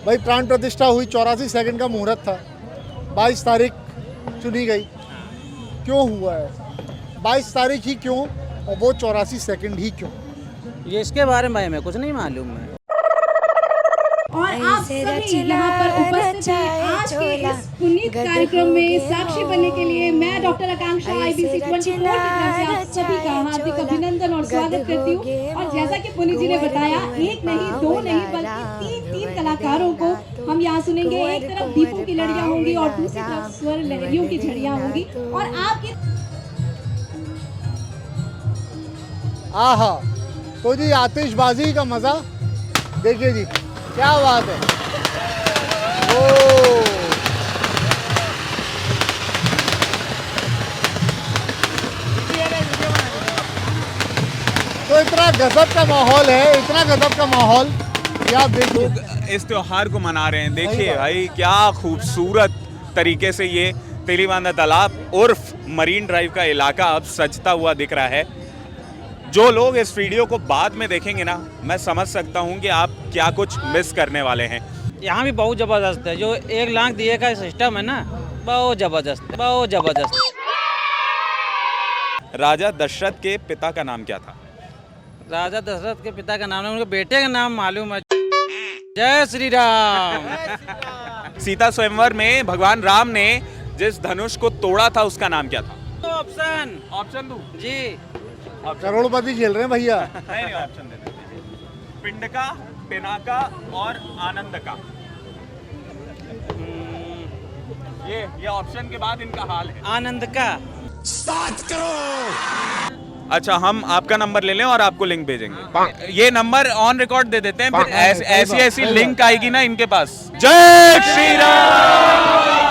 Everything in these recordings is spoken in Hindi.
भाई प्राण प्रतिष्ठा हुई, 84 सेकंड का मुहूर्त था, 22 तारीख चुनी गई। क्यों हुआ है 22 तारीख ही क्यों, और वो 84 सेकंड ही क्यों? ये इसके बारे में भाई मैं कुछ नहीं मालूम है। और आप सभी यहाँ पर उपस्थित हैं आज के इस पुनीत कार्यक्रम में साक्षी बनने के लिए मैं डॉक्टर आकांक्षा IBC 24 की तरफ से आप सभी का हार्दिक अभिनंदन और स्वागत करती हूँ। और जैसा कि पुनीत जी ने बताया, एक नहीं दो नहीं बल्कि तीन कलाकारों को हम यहाँ सुनेंगे। एक तरफ दीपों की लड़ियाँ होंगी और दूसरी तरफ स्वर लहरियों की झड़ियाँ होंगी। और आपकी आहा, तो जी आतिशबाजी का मजा देखिए जी, क्या बात है। ओ तो इतना गजब का माहौल है, इतना गजब का माहौल कि आप देखिए लोग इस त्योहार को मना रहे हैं। देखिए भाई क्या खूबसूरत तरीके से ये तेलीबांधा तालाब उर्फ मरीन ड्राइव का इलाका अब सजता हुआ दिख रहा है। जो लोग इस वीडियो को बाद में देखेंगे ना, मैं समझ सकता हूँ कि आप क्या कुछ मिस करने वाले हैं। यहाँ भी बहुत ज़बरदस्त है, जो 1 लाख दिए का सिस्टम है ना, बहुत ज़बरदस्त है, बहुत ज़बरदस्त। राजा दशरथ के पिता का नाम क्या था? राजा दशरथ के पिता का नाम है, उनके बेटे का नाम मालूम है। जय श्री राम। सीता स्वयंवर में भगवान राम ने जिस धनुष को तोड़ा था उसका नाम क्या था? ऑप्शन दूं? जी करोड़पति खेल रहे हैं भैया। नहीं, ऑप्शन दे दीजिए। पिंडका, पिनाका और आनंद का। ये ऑप्शन के बाद इनका हाल है। आनंद का। 7 करोड़। अच्छा, हम आपका नंबर ले लें और आपको लिंक भेजेंगे। ये नंबर ऑन रिकॉर्ड दे देते हैं, फिर ऐसी लिंक आएगी ना इनके पास। जय श्री राम।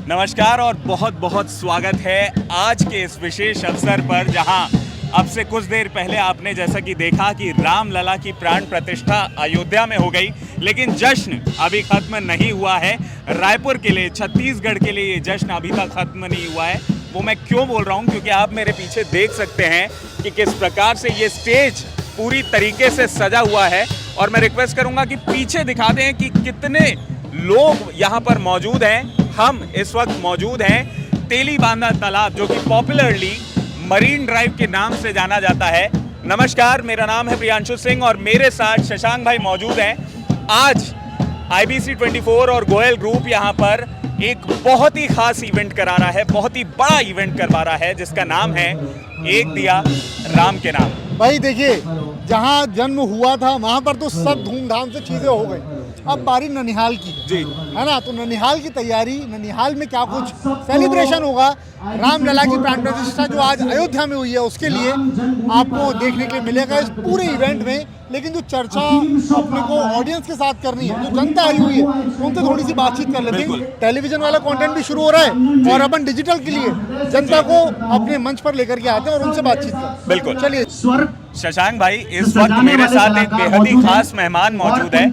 नमस्कार और बहुत बहुत स्वागत है आज के इस विशेष अवसर पर, जहां अब से कुछ देर पहले आपने जैसा कि देखा कि रामलला की प्राण प्रतिष्ठा अयोध्या में हो गई, लेकिन जश्न अभी खत्म नहीं हुआ है। रायपुर के लिए, छत्तीसगढ़ के लिए ये जश्न अभी तक खत्म नहीं हुआ है। वो मैं क्यों बोल रहा हूँ, क्योंकि आप मेरे पीछे देख सकते हैं कि किस प्रकार से ये स्टेज पूरी तरीके से सजा हुआ है। और मैं रिक्वेस्ट करूँगा कि पीछे दिखा दें कि कितने लोग यहाँ पर मौजूद हैं। हम इस वक्त मौजूद हैं तेलीबांधा तालाब, जो कि पॉपुलरली मरीन ड्राइव के नाम से जाना जाता है। नमस्कार, मेरा नाम है प्रियांशु सिंह और मेरे साथ शशांक भाई मौजूद हैं। आज IBC 24 और गोयल ग्रुप यहाँ पर एक बहुत ही खास इवेंट करा रहा है, बहुत ही बड़ा इवेंट करवा रहा है, जिसका नाम है एक दिया राम के नाम। भाई देखिए, जहाँ जन्म हुआ था वहाँ पर तो सब धूमधाम से चीजें हो गई। अब बारी ननिहाल की जी, है ना, तो ननिहाल की तैयारी, ननिहाल में क्या कुछ सेलिब्रेशन होगा रामलला की प्राण प्रतिष्ठा जो आज अयोध्या में हुई है, उसके लिए आपको देखने के लिए मिलेगा इस पूरे इवेंट में। लेकिन जो चर्चा अपने को ऑडियंस के साथ करनी है, जो जनता आई हुई है, उनसे थोड़ी सी बातचीत कर लेते हैं। टेलीविजन वाला कंटेंट भी शुरू हो रहा है और अपन डिजिटल के लिए जनता को अपने मंच पर लेकर के आते हैं और उनसे बातचीत करते। बिल्कुल, चलिए। शशांक भाई, इस वक्त मेरे साथ एक बेहद ही खास मेहमान मौजूद है।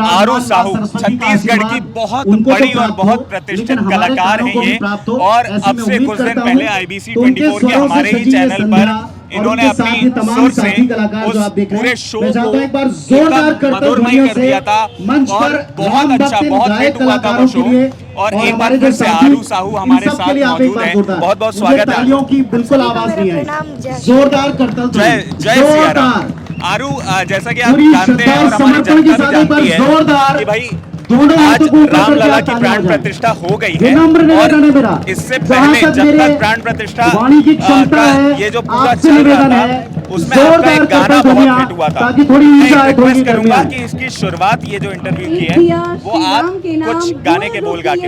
आरू साहू, छत्तीसगढ़ की बहुत बड़ी और बहुत प्रतिष्ठित कलाकार हैं ये। और अब से कुछ दिन पहले IBC 24 के हमारे ही चैनल पर इन्होंने अपनी सुर से उस पूरे शो को मधुरमय कर दिया था और बहुत अच्छा, बहुत हिट हुआ था वो शो। और एक बार फिर से आरू साहू हमारे साथ मौजूद हैं। बहुत बहुत स्वागत है। तालियों की बिल्कुल आवाज नहीं आई। जोरदार करतल। जय सिया राम। आरू, जैसा कि आप जानते हैं और हमारी जनता भी जानती है कि भाई आज रामलला की प्राण प्रतिष्ठा हो गई है। और इससे पहले जब तक प्राण प्रतिष्ठा ये जो पूरा चल रहा था, उसमें आपका एक गाना बहुत हिट हुआ था। मैं रिक्वेस्ट करूंगा कि इसकी शुरुआत, ये जो इंटरव्यू की है, वो आप कुछ गाने के बोल गा के।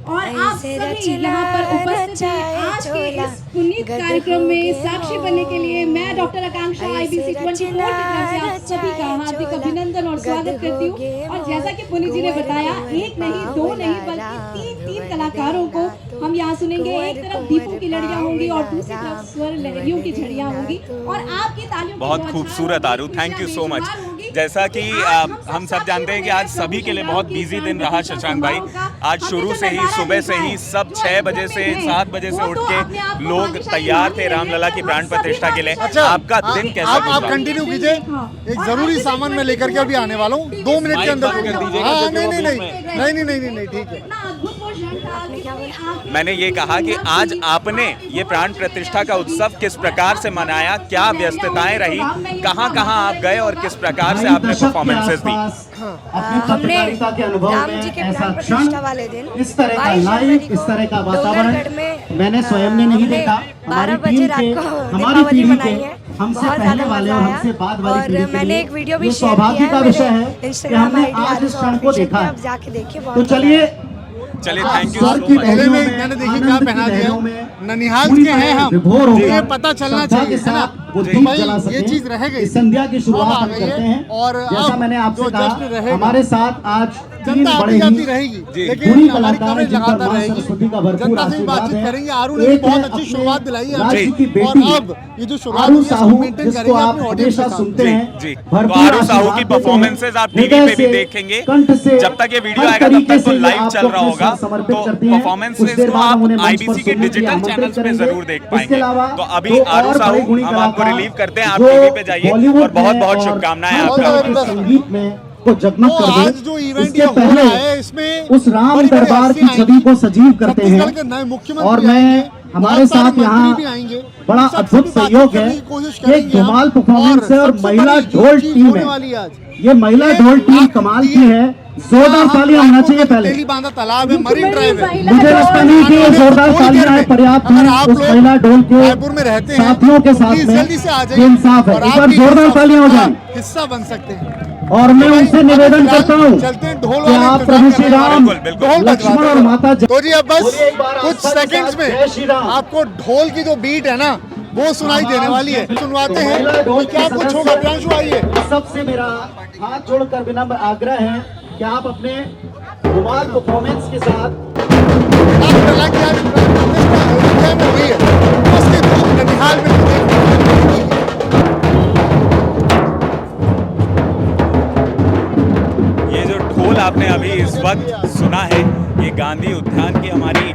और आप सभी यहाँ पर उपस्थित हैं आज के इस पुनीत कार्यक्रम में साक्षी बनने के लिए मैं डॉक्टर आकांक्षा IBC 24 की तरफ से आप सभी का हार्दिक अभिनंदन और स्वागत करती हूँ। और जैसा कि पुनीत जी ने बताया, एक नहीं दो नहीं बल्कि तीन कलाकारों को हम यहाँ सुनेंगे। एक तरफ दीपों की लड़ियाँ होंगी और दूसरी तरफ स्वर लहरियों की झड़ियाँ होंगी। और आपकी तालियों बहुत खूबसूरत आरू, थैंक यू सो मच। जैसा कि हम सब जानते हैं कि आज सभी के लिए बहुत बिजी दिन रहा शशांक भाई। आज शुरू से ही सुबह से ही सब 6 बजे से 7 बजे से उठ के लोग तैयार थे रामलला की प्राण प्रतिष्ठा के लिए। अच्छा, आपका दिन कैसा आप गुजरा? कंटिन्यू कीजिए, एक जरूरी सामान मैं लेकर के अभी आने वाला हूँ 2 मिनट के अंदर। बात कर दीजिएगा, हाँ, क्योंकि वो नहीं बीच नहीं, ठीक है। मैंने ये कहा कि आज आपने ये प्राण प्रतिष्ठा का उत्सव किस प्रकार से मनाया, क्या व्यस्तताएं रही, कहाँ कहाँ आप गए और किस प्रकार से आपने परफॉर्मेंसेस दी? हमने राम जी के प्राण प्रतिष्ठा वाले दिन इस तरह का 22 लाइव, जनवरी इस को तरह का डोंगरगढ़ वातावरण में मैंने स्वयं ने नहीं हमने देखा। 12 बजे रात को हमारी दीपावली पीढ़ी मनाई के है। हमसे बहुत पहले ज्यादा वाले मजा और आया हमसे बाद वाली और पीढ़ी के मैंने लिए एक वीडियो भी ये शेयर सौभाग्य किया का है विषय है मेरे कि इंस्टाग्राम हमने आईडी आज इस क्षण को देखा है। आप जाके देखिए। तो बहुत चलिए चलिए, थैंक यू स्वर्ग सो की मच। पहले लहरों में मैंने देखिए क्या आनंद की पहना दिया लहरों है। में ननिहाल पूरी के हैं तरह हम, विभोर हो ये गया। पता चलना श्रद्धा चाहिए, के है ना? साथ वो तो दीप भाई जला ये सकें। चीज रह गई, इस संध्या की अब शुरुआत आ हम गई करते है हैं। और जैसा अब मैंने आपसे जो कहा, जश्न रहेगा, हमारे साथ आज 3 जनता बड़े आती जाती ही रहेगी, जी, लेकिन बुरी हमारी कलाकार कवरेज जिन पर लगातार मां रहेगी। सरस्वती का भरपूर जनता से भी आशीर्वाद बातचीत है। करेंगे। आरू ने भी एक बहुत है अच्छी अपने शुरुआत दिलाई है राज्य हमसे। की और बेटी अब ये जो शुरुआत आरू हुई है, साहू, इसको मेंटेन जिसको करेंगे आप अपने ऑडियंस के हमेशा साथ। सुनते जी, हैं, जी। तो भरपूर आरू साहू आशीर्वाद की देते हैं। परफॉर्मेंसेस आप टीवी हृदय पे भी से, देखेंगे। कंठ से, जब तक ये वीडियो हर आएगा तब तरीके तक तो से लाइव आपको चल रहा अपने होगा। साथ समर्पित तो करती हैं। परफॉर्मेंसेस कुछ देर को बाद आप उन्हें मंच पर आईबीसी के सुनने के लिए डिजिटल आमंत्रित चैनल्स पे करेंगे। जरूर देख इसके पाएंगे। अलावा तो अभी दो आरू और साहू बड़े गुणी हम आपको कलाकार रिलीव करते हैं, आप जो टीवी पे जाइए बॉलीवुड और बहुत में बहुत और शुभकामनाएं खास आपका। तौर पे संगीत में को जगमग तो कर दें। आज जो इवेंट इसके ये हो पहले रहा है, इसमें उस राम बड़ी-बड़ी दरबार की हस्तियां छवि को सजीव करते छत्तीसगढ़ के हैं नए मुख्यमंत्री और मैं आएंगे, हमारे बहुत सारे साथ यहाँ मंत्री भी आएंगे। बड़ा इन सबसे अद्भुत भी बातचीत सहयोग है। करने की कोशिश एक करेंगे हम। धमाल परफॉर्मेंस है और सबसे महिला बड़ी जो ढोल चीज टीम होने है। वाली है आज, ये महिला ढोल टीम कमाल की है। जोरदार तालियां होना चाहिए पहले। तेली बांधा तालाब है, मरीन ड्राइव है। मुझे लगता नहीं कि ये जोरदार थोड़ी देर तालियां में, पर्याप्त अगर हैं आप उस लोग महिला ढोल के रायपुर में रहते हैं साथियों के तो साथ प्लीज में। जल्दी से आ ये जाइए इंसाफ है। और एक आप बार भी इस जोरदार अवसर तालियां हो का जाएं। हिस्सा बन सकते हैं। और मैं भाई, उनसे अभी निवेदन फिलहाल करता हूँ चलते हैं, ढोल कि वाले आप इंतजाम प्रभु कर श्री रहे हैं। राम, बिल्कुल, बिल्कुल। ढोल लक्ष्मण बजवाते और हैं। माता तो जी अब बस बोलिए एक बार कुछ आस्था के सेकंड्स साथ, में जय श्री राम। आपको ढोल की जो बीट है ना वो सुनाई देने वाली है। सुनवाते हैं महिला ढोल कि क्या के कुछ सदस्य होगा। प्रियांशु आइए। सबसे मेरा हाथ जोड़कर विनम्र आग्रह है कि आप अपने धमाल परफॉर्मेंस के साथ रामलला की आज प्रतिष्ठा अयोध्या में हुई है, उसकी धूम ननिहाल में देखने को ये जो ढोल आपने अभी इस वक्त सुना है, ये गांधी उद्यान की हमारी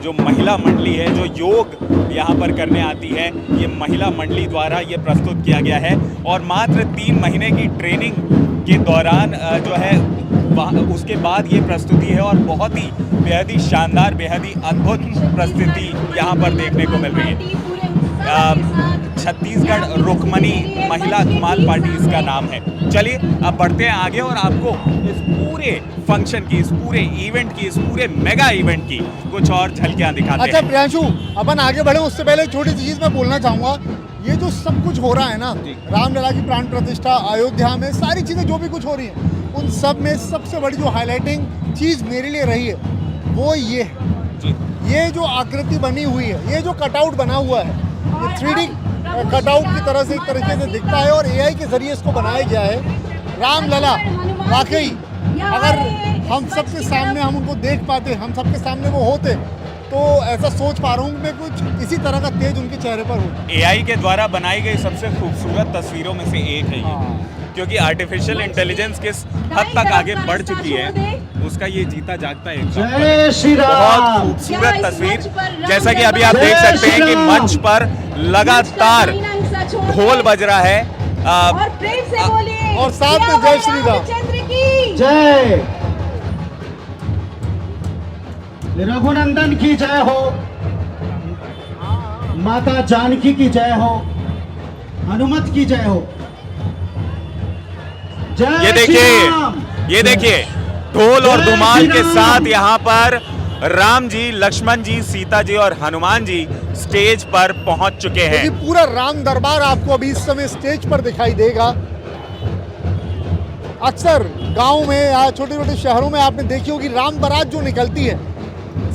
जो महिला मंडली है, जो योग यहाँ पर करने आती है, ये महिला मंडली द्वारा ये प्रस्तुत किया गया है। और मात्र 3 महीने की ट्रेनिंग के दौरान जो है उसके बाद ये प्रस्तुति है और बहुत ही बेहद ही शानदार, बेहद ही अद्भुत प्रस्तुति यहाँ पर देखने को मिल रही है। छत्तीसगढ़ रुक्मणी महिला धमाल पार्टी इसका नाम है। चलिए अब बढ़ते हैं आगे और आपको इस पूरे फंक्शन की, इस पूरे इवेंट की, इस पूरे मेगा इवेंट की कुछ और झलकियां दिखाते अच्छा हैं। प्रियांशु, अपन आगे बढ़े उससे पहले एक छोटी सी चीज मैं बोलना चाहूंगा। ये जो सब कुछ हो रहा है ना, रामलला की प्राण प्रतिष्ठा, अयोध्या में सारी चीजें जो भी कुछ हो रही हैं, उन सब में सबसे बड़ी जो हाईलाइटिंग चीज मेरे लिए रही है वो ये है। जी। ये जो आकृति बनी हुई है, ये जो कटआउट बना हुआ है, ये 3D कटआउट की तरह से एक तरीके से दिखता है और AI के जरिए इसको बनाया गया है। रामलला वाकई अगर हम सबके सामने हम उनको देख पाते, हम सबके सामने वो होते, तो ऐसा सोच पा रहा हूँ मैं कुछ इसी तरह का तेज उनके चेहरे पर होता। AI के द्वारा बनाई गई सबसे खूबसूरत तस्वीरों में से एक है ये, क्योंकि आर्टिफिशियल इंटेलिजेंस किस हद तक आगे बढ़ चुकी है उसका ये जीता जागता है जय श्री बहुत राम। खूबसूरत तस्वीर। जैसा कि अभी आप देख सकते हैं कि मंच पर लगातार ढोल बज रहा है और प्रेम से बोलिए और साथ में जय श्री राम। रामचंद्र की जय रघुनंदन की जय हो, माता जानकी की जय हो, हनुमत की जय हो। जय ये श्री देखिए, राम। ये देखिए ढोल और जय धुमाल श्री के राम। साथ यहाँ पर राम जी, लक्ष्मण जी, सीता जी और हनुमान जी स्टेज पर पहुंच चुके हैं। क्योंकि पूरा राम दरबार आपको अभी इस समय स्टेज पर दिखाई देगा। अक्सर गांव में या छोटे छोटे शहरों में आपने देखी होगी राम बारात जो निकलती है,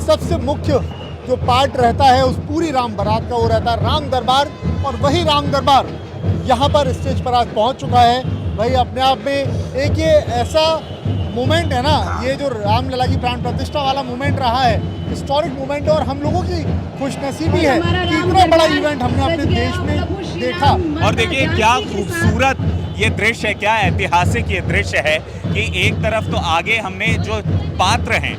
सबसे मुख्य जो पार्ट रहता है उस पूरी राम बारात का वो रहता है राम दरबार। और वही राम दरबार यहाँ पर स्टेज पर आज पहुँच चुका है। भाई अपने आप में एक ये ऐसा मोमेंट है ना, ये जो रामलला की प्राण प्रतिष्ठा वाला मोमेंट रहा है, हिस्टोरिक मोमेंट है और हम लोगों की खुशनसीबी है कि इतना बड़ा इवेंट हमने अपने देश में देखा। और देखिए क्या खूबसूरत ये दृश्य क्या ऐतिहासिक ये दृश्य है कि एक तरफ तो आगे हमने जो पात्र हैं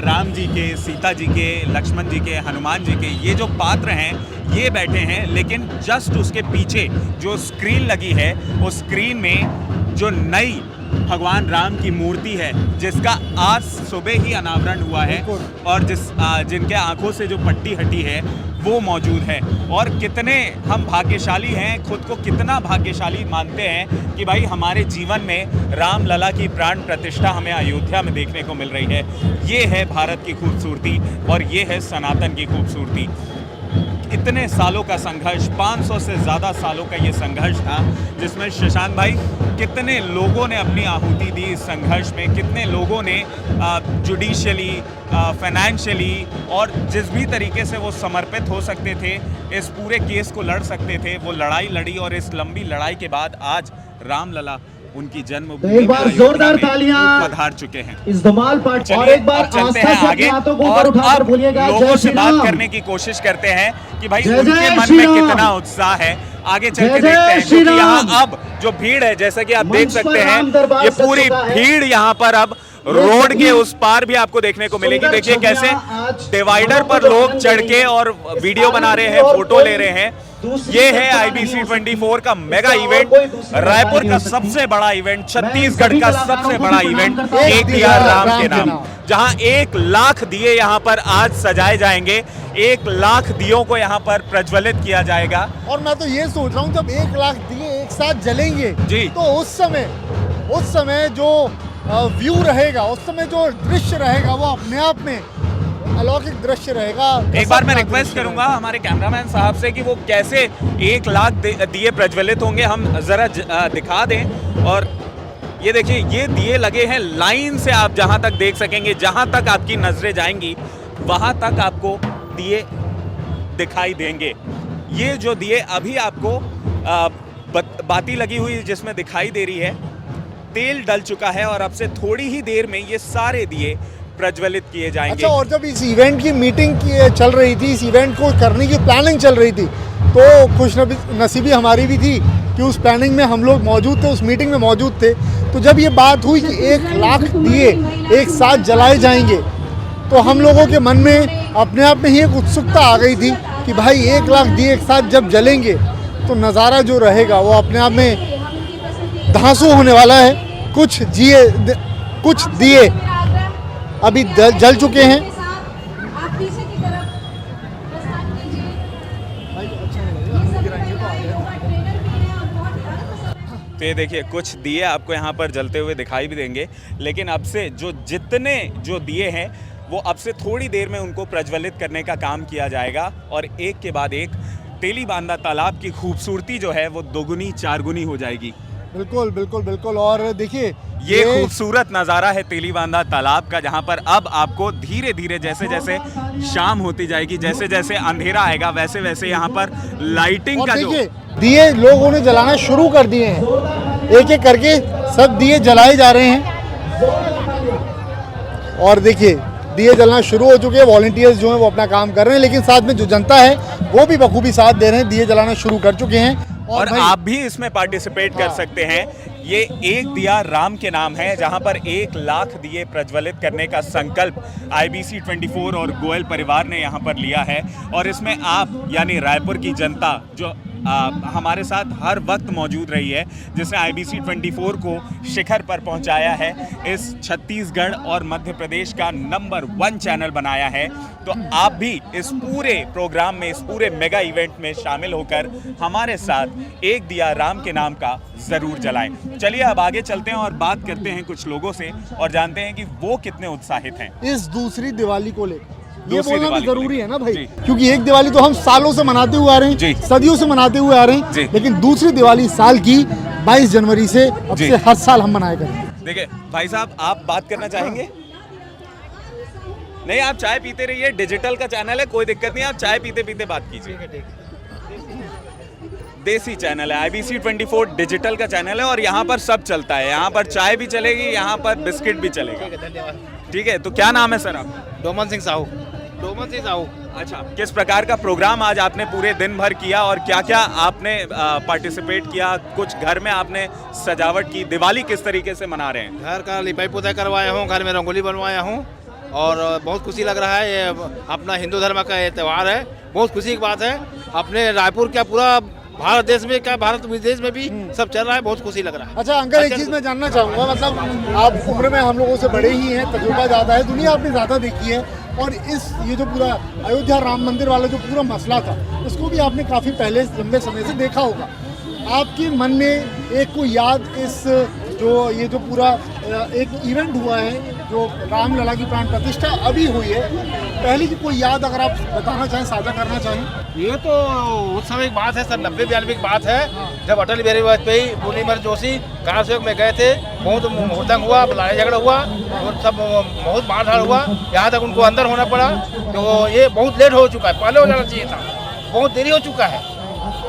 राम जी के, सीता जी के, लक्ष्मण जी के, हनुमान जी के, ये जो पात्र हैं ये बैठे हैं, लेकिन जस्ट उसके पीछे जो स्क्रीन लगी है उस स्क्रीन में जो नई भगवान राम की मूर्ति है जिसका आज सुबह ही अनावरण हुआ है और जिनके आंखों से जो पट्टी हटी है वो मौजूद है। और कितने हम भाग्यशाली हैं, खुद को कितना भाग्यशाली मानते हैं कि भाई हमारे जीवन में राम लला की प्राण प्रतिष्ठा हमें अयोध्या में देखने को मिल रही है। ये है भारत की खूबसूरती और ये है सनातन की खूबसूरती। इतने सालों का संघर्ष, 500 से ज़्यादा सालों का ये संघर्ष था जिसमें शशांक भाई कितने लोगों ने अपनी आहुति दी इस संघर्ष में, कितने लोगों ने जुडिशियली, फाइनेंशियली और जिस भी तरीके से वो समर्पित हो सकते थे, इस पूरे केस को लड़ सकते थे, वो लड़ाई लड़ी। और इस लंबी लड़ाई के बाद आज रामलला उनकी जन्मभूमि एक बार जोरदार तालियां पधार चुके हैं इस धमाल पार्ट। और चलिए एक बार चलते आस्था हैं से आगे हाथों को और ऊपर उठाकर अब बोलिएगा लोगों जय से श्री बात राम। करने की कोशिश करते हैं कि भाई जय उनके जय मन श्री में राम। कितना उत्साह है। आगे चल जय के जय देखते हैं श्री क्योंकि यहाँ राम। अब जो भीड़ है, जैसा कि आप देख मंच पर सकते राम हैं, दरबार ये सज पूरी चुका है। भीड़ यहाँ पर अब रोड के उस पार भी आपको देखने को मिलेगी। सुंदर देखिए कैसे छवियां आज डिवाइडर पर लोग चढ़ के और वीडियो बना रहे हैं, फोटो ले रहे हैं। ये है IBC 24 का मेगा इवेंट, रायपुर का सबसे बड़ा इवेंट, छत्तीसगढ़ का सबसे बड़ा इवेंट एक दिया राम के नाम, जहां 1 लाख दिए यहाँ पर आज सजाए जाएंगे, 1 लाख दियों को यहाँ पर प्रज्वलित किया जाएगा। और मैं तो ये सोच रहा हूँ जब 1 लाख दिए एक साथ जलेंगे जी। तो उस समय जो व्यू रहेगा, उस समय जो दृश्य रहेगा वो अपने आप में अलौकिक दृश्य रहेगा। एक बार मैं रिक्वेस्ट करूंगा हमारे कैमरामैन साहब से कि वो कैसे 1 लाख दिए प्रज्वलित होंगे, हम जरा दिखा दें। और ये देखिए, ये दिए लगे हैं लाइन से, आप जहां तक देख सकेंगे, जहां तक आपकी नजरें जाएंगी वहां तक आपको दिए दिखाई देंगे। ये जो दिए अभी आपको बाती लगी हुई जिसमें दिखाई दे रही है, तेल डल चुका है और अब से थोड़ी ही देर में ये सारे दिए प्रज्वलित किए जाएंगे। अच्छा, और जब इस इवेंट की मीटिंग चल रही थी, इस इवेंट को करने की प्लानिंग चल रही थी, तो खुशनसीबी हमारी भी थी कि उस प्लानिंग में हम लोग मौजूद थे, उस मीटिंग में मौजूद थे। तो जब ये बात हुई कि 1 लाख दिए एक साथ जलाए जाएंगे, तो हम लोगों के मन में अपने आप में ही एक उत्सुकता आ गई थी कि भाई 1 लाख दिए एक साथ जब जलेंगे तो नज़ारा जो रहेगा वो अपने आप में धांसू होने वाला है। कुछ दिए अभी जल चुके हैं। आप पीछे की तरफ प्रस्थान कीजिए। तो ये देखिए, कुछ दिए आपको यहाँ पर जलते हुए दिखाई भी देंगे, लेकिन अब से जितने दिए हैं वो अब से थोड़ी देर में उनको प्रज्वलित करने का काम किया जाएगा और एक के बाद एक तेली बांधा तालाब की खूबसूरती जो है वो दोगुनी चारगुनी हो जाएगी। बिल्कुल बिल्कुल बिल्कुल। और देखिए, ये खूबसूरत नज़ारा है तेलीबांधा तालाब का, जहाँ पर अब आपको धीरे धीरे जैसे जैसे शाम होती जाएगी, जैसे जैसे अंधेरा आएगा, वैसे वैसे यहाँ पर लाइटिंग और का जो देखिए दिए लोगों ने जलाना शुरू कर दिए हैं, एक एक करके सब दिए जलाए जा रहे हैं। और देखिए दिए जलना शुरू हो चुके हैं, वॉलंटियर्स जो हैं वो अपना काम कर रहे हैं, लेकिन साथ में जो जनता है वो भी बखूबी साथ दे रहे हैं, दिए जलाना शुरू कर चुके हैं। और आप भी इसमें पार्टिसिपेट कर सकते हैं। ये एक दिया राम के नाम है, जहां पर 1 लाख दिए प्रज्वलित करने का संकल्प IBC 24 और गोयल परिवार ने यहां पर लिया है। और इसमें आप यानी रायपुर की जनता जो हमारे साथ हर वक्त मौजूद रही है, जिसने IBC 24 को शिखर पर पहुंचाया है, इस छत्तीसगढ़ और मध्य प्रदेश का नंबर 1 चैनल बनाया है। तो आप भी इस पूरे प्रोग्राम में, इस पूरे मेगा इवेंट में शामिल होकर हमारे साथ एक दिया राम के नाम का ज़रूर जलाएं। चलिए अब आगे चलते हैं और बात करते हैं कुछ लोगों से और जानते हैं कि वो कितने उत्साहित हैं इस दूसरी दिवाली को लेकर। ये दूसरी बोलना भी दिवाली को जरूरी है ना भाई, जी। क्योंकि एक दिवाली तो हम सालों से मनाते हुए आ रहे जी। हैं, सदियों से मनाते हुए आ रहे जी। हैं, लेकिन दूसरी दिवाली साल की 22 जनवरी से अब जी। से हर साल हम मनाया करेंगे। देखिए भाई साहब, आप बात करना चाहेंगे? नहीं, आप चाय पीते रहिए, डिजिटल का चैनल है, कोई दिक्कत नहीं, आप चाय पीते पीते बात कीजिए। देसी चैनल है, IBC 24 डिजिटल का चैनल है और यहाँ पर सब चलता है। यहाँ पर चाय भी चलेगी, यहाँ पर बिस्किट भी चलेगा। ठीक है, तो क्या नाम है सर आप? डोमन सिंह साहू। डोमन से जाऊँ। अच्छा, किस प्रकार का प्रोग्राम आज आपने पूरे दिन भर किया और क्या क्या आपने पार्टिसिपेट किया? कुछ घर में आपने सजावट की? दिवाली किस तरीके से मना रहे हैं? घर का लिपाई पुताई करवाया हूँ, घर में रंगोली बनवाया हूँ और बहुत खुशी लग रहा है। ये अपना हिंदू धर्म का ये त्यौहार है, बहुत खुशी की बात है। अपने रायपुर क्या पूरा भारत देश में क्या भारत विदेश में भी सब चल रहा है, बहुत खुशी लग रहा है। अच्छा अंकल, एक चीज़ मैं जानना चाहूँगा, मतलब आप उम्र में हम लोगों से बड़े ही हैं, तजुर्बा ज़्यादा है, दुनिया आपने ज़्यादा देखी है, और ये जो पूरा अयोध्या राम मंदिर वाला जो पूरा मसला था, उसको भी आपने काफ़ी पहले लंबे समय से देखा होगा। आपके मन में एक कोई याद इस ये जो पूरा एक इवेंट हुआ है जो रामलला की प्राण प्रतिष्ठा अभी हुई है, पहले की कोई याद अगर आप बताना चाहें, साझा करना चाहें? ये तो उस समय की बात है सर, 90-92 की बात है, जब अटल बिहारी वाजपेयी, मुरलीधर जोशी कार सेवक में गए थे। बहुत हुड़दंग हुआ, लड़ाई झगड़ा हुआ और सब बहुत मार धाड़ हुआ, यहाँ तक उनको अंदर होना पड़ा। तो ये बहुत लेट हो चुका है, पहले हो जाना चाहिए था, बहुत देरी हो चुका है।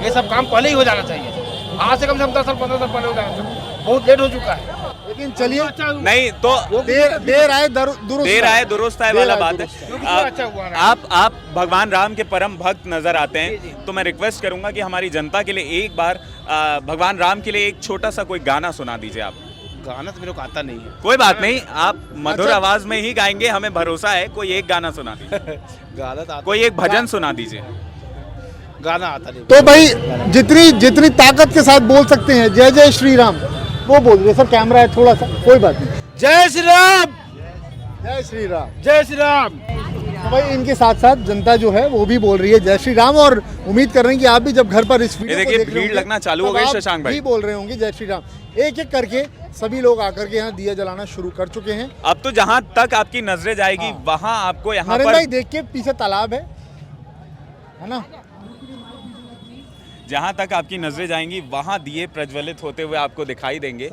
ये सब काम पहले ही हो जाना चाहिए, आज से कम से कम 10 साल 15 साल पहले हो जाना चाहिए, बहुत लेट हो चुका है। लेकिन चलिए, नहीं तो देर आए दुरुस्त आए वाला बात है। अच्छा हुआ ना। आप भगवान राम के परम भक्त नजर आते हैं, तो मैं रिक्वेस्ट करूंगा कि हमारी जनता के लिए एक बार भगवान राम के लिए एक छोटा सा कोई गाना सुना दीजिए आप। गाना तो मेरे को आता नहीं है। कोई बात नहीं, आप मधुर आवाज में ही गाएंगे, हमें भरोसा है। कोई एक गाना सुना दीजिए। गाना तो कोई एक भजन सुना दीजिए। गाना आता नहीं। तो भाई जितनी ताकत के साथ बोल सकते हैं जय जय श्री राम, वो बोल रहे सर। कैमरा है थोड़ा सा, कोई बात नहीं। जय श्री राम, जय श्री राम, जय श्री राम। तो भाई इनके साथ साथ जनता जो है वो भी बोल रही है जय श्री राम, और उम्मीद कर रहे हैं कि आप भी जब घर पर इस वीडियो को देखिए देख रहे भीड़ होंगे, लगना चालू हो गई। शशांक भाई भी बोल रहे होंगे जय श्री राम। एक एक करके सभी लोग आकर के यहाँ दिया जलाना शुरू कर चुके हैं। अब तो जहाँ तक आपकी नजरें जाएगी वहाँ आपको यहाँ नरेंद्र पर भाई देख के पीछे तालाब है ना, जहाँ तक आपकी नजरें जाएंगी वहाँ दिए प्रज्वलित होते हुए आपको दिखाई देंगे,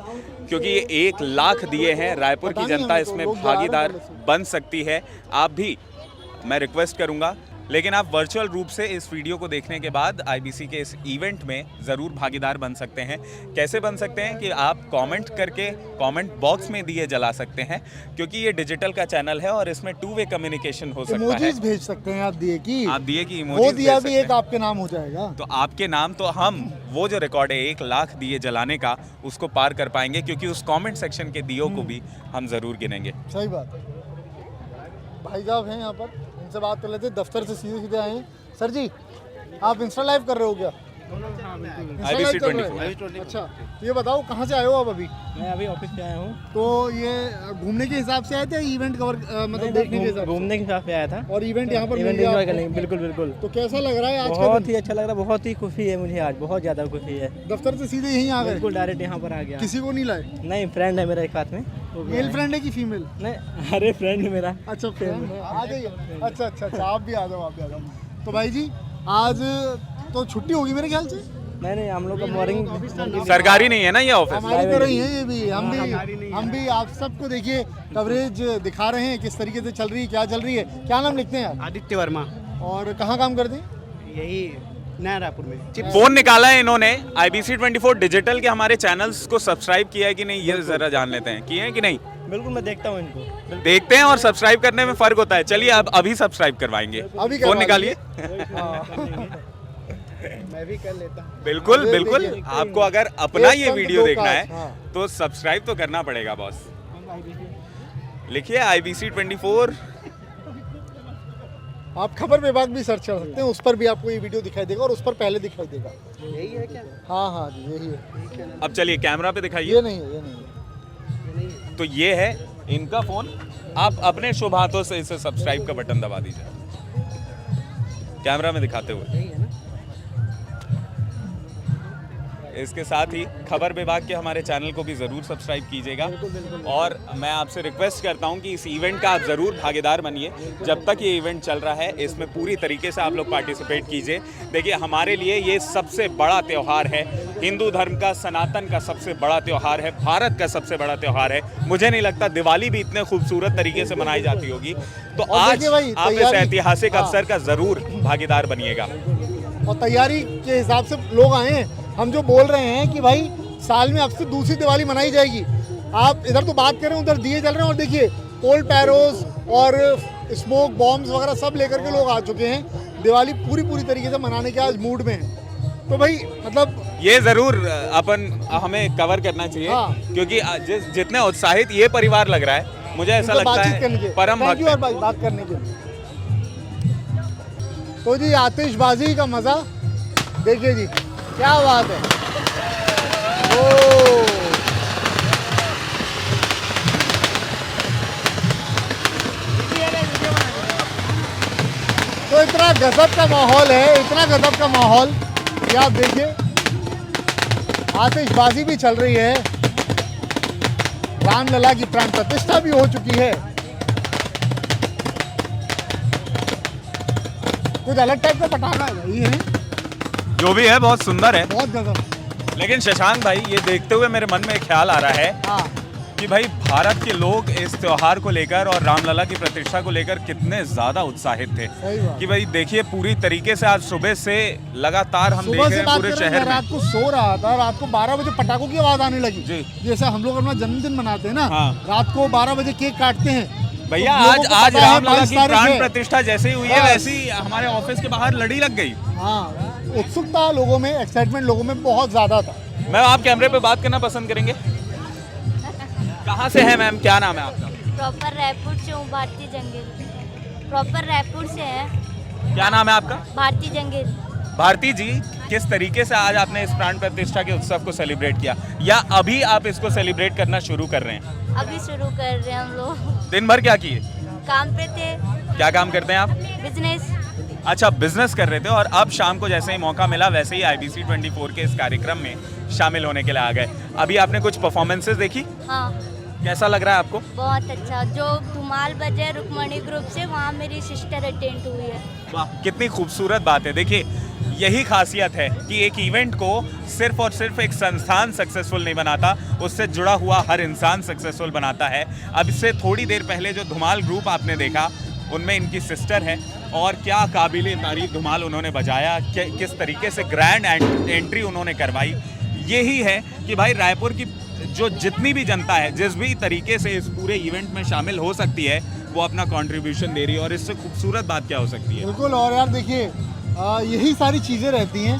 क्योंकि ये 1 लाख दिए हैं। रायपुर की जनता इसमें भागीदार बन सकती है। आप भी, मैं रिक्वेस्ट करूँगा, लेकिन आप वर्चुअल रूप से इस वीडियो को देखने के बाद आईबीसी के इस इवेंट में ज़रूर भागीदार बन सकते हैं। कैसे बन सकते हैं कि आप कमेंट करके कमेंट बॉक्स में दिए जला सकते हैं, क्योंकि ये डिजिटल का चैनल है और इसमें 2 वे कम्युनिकेशन हो सकता है। इमोजीज भेज सकते हैं आप दिए की, इमोजीज वो दिया भी एक आपके नाम हो जाएगा। तो आपके नाम तो हम वो जो रिकॉर्ड है 1 लाख दिए जलाने का, उसको पार कर पाएंगे, क्योंकि उस कमेंट सेक्शन के दियों को भी हम ज़रूर गिनेंगे। सही बात है। भाई साहब हैं यहाँ पर, इनसे बात कर लेते हैं। दफ्तर से सीधे सीधे आए हैं। सर जी, आप इंस्टा लाइव कर रहे हो क्या? इंस्टा लाइव कर रहे हैं? अच्छा, तो ये बताओ कहाँ से आए हो आप अभी? मैं अभी ऑफिस से आया हूँ। तो ये घूमने के हिसाब से आए थे, इवेंट कवर मतलब देखने के हिसाब से? घूमने के हिसाब से आया था और इवेंट यहाँ पर इवेंट मिल गया एंजॉय आपको? करने, बिल्कुल बिल्कुल। तो कैसा लग रहा है आज का बहुत दिन? ही अच्छा लग रहा है, बहुत ही खुशी है मुझे आज, बहुत ज़्यादा खुशी है। दफ्तर से सीधे यहीं आ गए? बिल्कुल डायरेक्ट यहाँ पर आ गया। किसी को नहीं लाए? नहीं, फ्रेंड है मेरा एक साथ में। मेल फ्रेंड है कि फीमेल? नहीं, अरे फ्रेंड है मेरा। अच्छा फ्रेंड है, आ जाइए। अच्छा अच्छा अच्छा, आप भी आ जाओ, आप भी आ जाओ। तो भाई जी आज तो छुट्टी होगी मेरे ख्याल से? नहीं, हम लोग का मॉर्निंग सरकारी नहीं है ना ये ऑफिस? हमारी तरह ही है ये भी। हम भी आप सबको देखिए कवरेज दिखा रहे हैं किस तरीके से चल रही है, क्या चल रही है। क्या नाम लिखते हैं आप? आदित्य वर्मा। और कहाँ काम करते हैं? यही नया रायपुर में। फोन निकाला है इन्होंने। IBC 24 डिजिटल के हमारे चैनल्स को सब्सक्राइब किया है कि नहीं, ये जरा जान लेते हैं, किए हैं कि नहीं। बिल्कुल, मैं देखता हूँ इनको। देखते हैं, और सब्सक्राइब करने में फर्क होता है। चलिए अब अभी सब्सक्राइब करवाएंगे। अभी फोन निकालिए। मैं भी कर लेता हूँ। बिल्कुल ये बिल्कुल, देखिए। आपको अगर अपना एक ये पंथ वीडियो दो देखना काज, है हाँ। तो सब्सक्राइब तो करना पड़ेगा बॉस। लिखिए IBC 24। आप खबर विभाग भी सर्च कर सकते हैं, उस पर भी आपको ये वीडियो दिखाई देगा और उस पर पहले दिखाई देगा। यही है क्या? हाँ हाँ जी, यही है। अब चलिए कैमरा पे दिखाइए। ये नहीं है, ये नहीं है। तो ये है इनका फोन। आप अपने शुभ हाथों से इसे सब्सक्राइब का बटन दबा दीजिए, कैमरा में दिखाते हुए। इसके साथ ही खबर विभाग के हमारे चैनल को भी ज़रूर सब्सक्राइब कीजिएगा। और मैं आपसे रिक्वेस्ट करता हूं कि इस इवेंट का आप ज़रूर भागीदार बनिए। जब तक ये इवेंट चल रहा है इसमें पूरी तरीके से आप लोग पार्टिसिपेट कीजिए। देखिए हमारे लिए ये सबसे बड़ा त्यौहार है, हिंदू धर्म का, सनातन का सबसे बड़ा त्यौहार है, भारत का सबसे बड़ा त्यौहार है। मुझे नहीं लगता दिवाली भी इतने खूबसूरत तरीके से मनाई जाती होगी। तो और आज देखिए भाई, आप इस तैयारी- ऐतिहासिक हाँ। अवसर का ज़रूर भागीदार बनिएगा। और तैयारी के हिसाब से लोग आए हैं। हम जो बोल रहे हैं कि भाई साल में अब से दूसरी दिवाली मनाई जाएगी। आप इधर तो बात कर रहे हैं, उधर दिए जल रहे हैं, और देखिए पोल पैरोस और स्मोक बॉम्ब्स वगैरह सब लेकर के लोग आ चुके हैं। दिवाली पूरी तरीके से मनाने के आज मूड में है। तो भाई मतलब ये जरूर अपन हमें कवर करना चाहिए, हाँ। क्योंकि जितने उत्साहित ये परिवार लग रहा है, मुझे ऐसा इनको लगता बातचीत करने है के परम थैंक भक्त यू और है। भाई बात करने के लिए। तो जी आतिशबाजी का मजा देखिए जी, क्या बात है। ओ तो इतना गजब का माहौल है, इतना गजब का माहौल कि आप देखिए आतिशबाजी भी चल रही है, रामलला की प्राण प्रतिष्ठा भी हो चुकी है। कुछ अलग टाइप का पटाखा है भाई, है जो भी है बहुत सुंदर है। बहुत गजब। लेकिन शशांक भाई, ये देखते हुए मेरे मन में एक ख्याल आ रहा है हाँ कि भाई भारत के लोग इस त्योहार को लेकर और रामलला की प्रतिष्ठा को लेकर कितने ज्यादा उत्साहित थे सही बात। कि भाई देखिए पूरी तरीके से आज सुबह से लगातार हम देख सुबह रहे से हैं बात पूरे कर रहे हैं, शहर मैं में। रात को सो रहा था, रात को 12 बजे पटाखों की आवाज आने लगी। जी। जैसे हम लोग अपना जन्मदिन मनाते हैं ना, हाँ। रात को 12 बजे केक काटते हैं। भैया तो लोगों को आज पता है रामलला 22 की तारीख प्राण है। प्रतिष्ठा जैसे ही हुई है, बस। वैसे ही हमारे ऑफिस के बाहर लड़ी लग गई। हाँ, उत्सुकता लोगों में, एक्साइटमेंट लोगों में बहुत ज्यादा था। मैम आप कैमरे पे बात करना पसंद करेंगे? कहाँ से है मैम, क्या नाम है आपका? प्रॉपर रायपुर से हूँ, भारती जंगेल। प्रॉपर रायपुर से है। क्या नाम है आपका? भारती जंगेल। भारती जी, किस तरीके से आज आपने इस प्राण प्रतिष्ठा के उत्सव को सेलिब्रेट किया, या अभी आप इसको सेलिब्रेट करना शुरू कर रहे हैं? अभी शुरू कर रहे हैं हम लोग। दिन भर क्या किए? काम पे थे। क्या काम करते हैं आप? बिजनेस। अच्छा, बिजनेस कर रहे थे और अब शाम को जैसे ही मौका मिला वैसे ही IBC 24 के इस कार्यक्रम में शामिल होने के लिए आ गए। अभी आपने कुछ परफॉर्मेंसेस देखी, हाँ, कैसा लग रहा है आपको? बहुत अच्छा। जो धुमाल बजे रुक्मणी ग्रुप से, वहाँ मेरी सिस्टर अटेंड हुई है। वाह, कितनी खूबसूरत बात है। देखिए यही खासियत है कि एक इवेंट को सिर्फ और सिर्फ एक संस्थान सक्सेसफुल नहीं बनाता, उससे जुड़ा हुआ हर इंसान सक्सेसफुल बनाता है। अब इससे थोड़ी देर पहले जो धुमाल ग्रुप आपने देखा, उनमें इनकी सिस्टर है और क्या काबिले तारीफ धुमाल उन्होंने बजाया, किस तरीके से ग्रैंड एंट्री उन्होंने करवाई। यही है कि भाई रायपुर की जो जितनी भी जनता है, जिस भी तरीके से इस पूरे इवेंट में शामिल हो सकती है, वो अपना कंट्रीब्यूशन दे रही है, और इससे खूबसूरत बात क्या हो सकती है? बिल्कुल। और यार देखिए, यही सारी चीज़ें रहती हैं।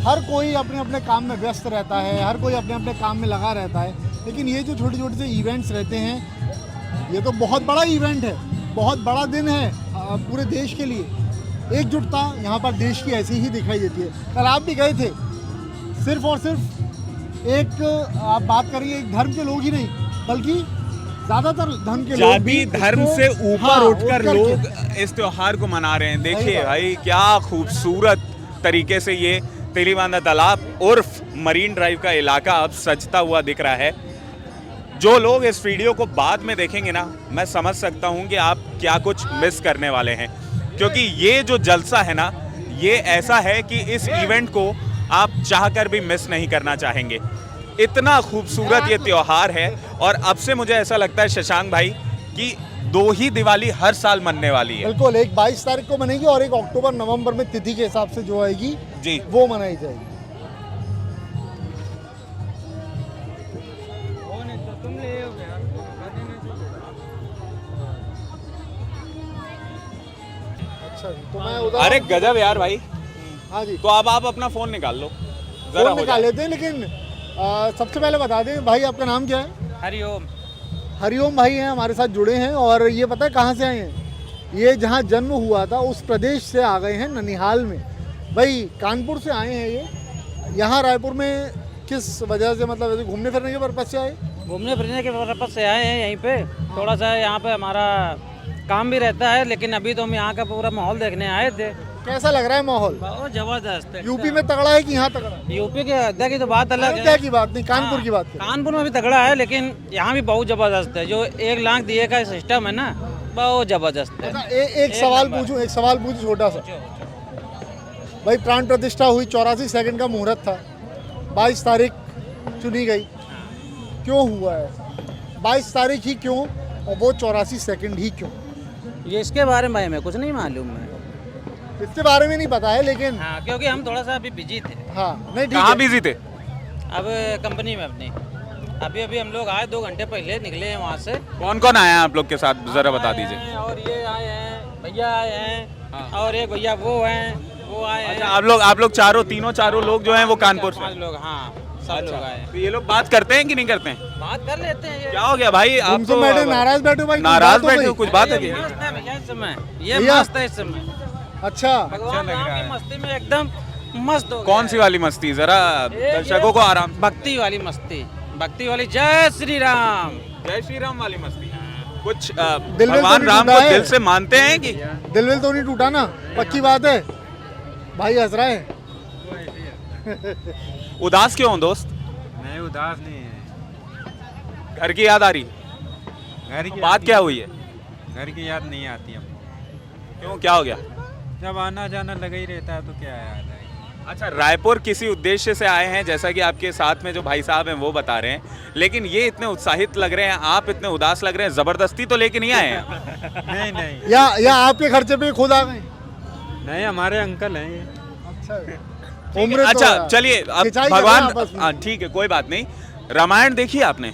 हर कोई अपने अपने काम में व्यस्त रहता है, हर कोई अपने अपने काम में लगा रहता है, लेकिन ये जो छोटे छोटे से इवेंट्स रहते हैं, ये तो बहुत बड़ा इवेंट है, बहुत बड़ा दिन है पूरे देश के लिए। एकजुटता यहाँ पर देश की ऐसी ही दिखाई देती है। कल आप भी गए थे, सिर्फ और सिर्फ एक आप बात करिए एक धर्म के लोग ही नहीं, बल्कि ज़्यादातर धर्म के लोग भी जाति धर्म इसको- से ऊपर हाँ, उठकर के। लोग इस त्योहार को मना रहे हैं। देखिए बात। भाई क्या खूबसूरत तरीके से ये तेलीबांधा तालाब उर्फ मरीन ड्राइव का इलाका अब सजता हुआ दिख रहा है। जो लोग इस वीडियो को बाद में देखेंगे ना, मैं समझ सकता हूँ कि आप क्या कुछ मिस करने वाले हैं, क्योंकि ये जो जलसा है ना, ये ऐसा है कि इस इवेंट को आप चाहकर भी मिस नहीं करना चाहेंगे। इतना खूबसूरत ये त्योहार है, और अब से मुझे ऐसा लगता है शशांक भाई कि 2 ही दिवाली हर साल मनने वाली है। बिल्कुल, एक 22 तारीख को बनेगी और एक अक्टूबर नवंबर में तिथि के हिसाब से जो आएगी जी, वो मनाई जाएगी। अच्छा जी, तो मैं उधर अरे गजब यार भाई। हाँ जी, तो अब आप अपना फोन निकाल लो, जरा फोन हो निकाल जाए। लेते हैं, लेकिन सबसे पहले बता दें भाई, आपका नाम क्या है? हरिओम। हरिओम भाई हैं हमारे साथ जुड़े हैं, और ये पता है कहाँ से आए हैं? ये जहाँ जन्म हुआ था उस प्रदेश से आ गए हैं, ननिहाल में। भाई कानपुर से आए हैं ये, यहाँ रायपुर में किस वजह से, मतलब ऐसे घूमने फिरने के पर्पज से आए? घूमने फिरने के पर्पज से आए हैं यहीं पे। थोड़ा सा यहाँ पे हमारा काम भी रहता है, लेकिन अभी तो हम यहाँ का पूरा माहौल देखने आए थे। कैसा लग रहा है माहौल? बहुत जबरदस्त है। यूपी में तगड़ा है कि यहाँ तगड़ा है? यूपी के अयोध्या की तो बात अलग अयोध्या है। की बात नहीं, कानपुर की बात करें। कानपुर में भी तगड़ा है, लेकिन यहाँ भी बहुत जबरदस्त है। जो 1 लाख दिए का सिस्टम है ना, बहुत जबरदस्त है। अच्छा, एक सवाल पूछूं, एक सवाल पूछूं छोटा सा। भाई प्राण प्रतिष्ठा हुई, 84 सेकंड का मुहूर्त था, 22 तारीख चुनी गई, क्यों हुआ है? 22 तारीख ही क्यों, और वो 84 सेकंड ही क्यों? ये इसके बारे में भाई हमें कुछ नहीं मालूम है। इसके बारे में नहीं पता है, लेकिन हाँ, क्योंकि हम थोड़ा सा अभी बिजी थे। हाँ नहीं ठीक कहाँ है। बिजी थे? अब कंपनी में अपनी। अभी अभी हम लोग आए 2 घंटे पहले निकले हैं वहाँ से। कौन कौन आया है आप लोग के साथ, जरा बता दीजिए। आए हैं और ये आए हैं, भैया आए हैं और एक भैया वो हैं, वो आए हैं। अच्छा, आप लोग चारों लोग जो हैं वो कानपुर से? 5 लोग, हाँ सब लोग आए हैं। तो ये लोग बात करते हैं कि नहीं करते हैं? बात कर लेते हैं। क्या हो गया भाई, आप तुम तो बैठे नाराज बैठे भाई, नाराज बैठे हो, कुछ बात है ये क्या? मस्त है भैया इस समय, ये भैया। मस्त है इस समय। अच्छा, भगवान राम की मस्ती में एकदम मस्त हो कौन सी वाली मस्ती, जरा दर्शकों को आराम। भक्ति वाली मस्ती, भक्ति वाली। जय श्री राम, जय श्री राम वाली मस्ती। कुछ दिल में भगवान तो राम नहीं को टूटा दिल है। से मानते हैं कि? दिल विल तो नहीं टूटा ना, पक्की बात है। भाई हंस रहा है। उदास क्यों हो दोस्त? नहीं, उदास नहीं है। घर की याद आ रही? घर की बात क्या हुई है? घर की याद नहीं आती हमको। क्यों, क्या हो गया? जब आना जाना लगा ही रहता है तो क्या याद आएगी। अच्छा, रायपुर किसी उद्देश्य से आए हैं, जैसा कि आपके साथ में जो भाई साहब हैं वो बता रहे हैं, लेकिन ये इतने उत्साहित लग रहे हैं, आप इतने उदास लग रहे हैं, जबरदस्ती तो लेके नहीं आए हैं? नहीं नहीं या आपके खर्चे पे खुद आ गए? नहीं, हमारे अंकल हैं ये। अच्छा, उम्र तो अच्छा चलिए, अब खिंचाई कर रहे हैं आपस भगवान, में। हाँ ठीक है, कोई बात नहीं। रामायण देखी है आपने?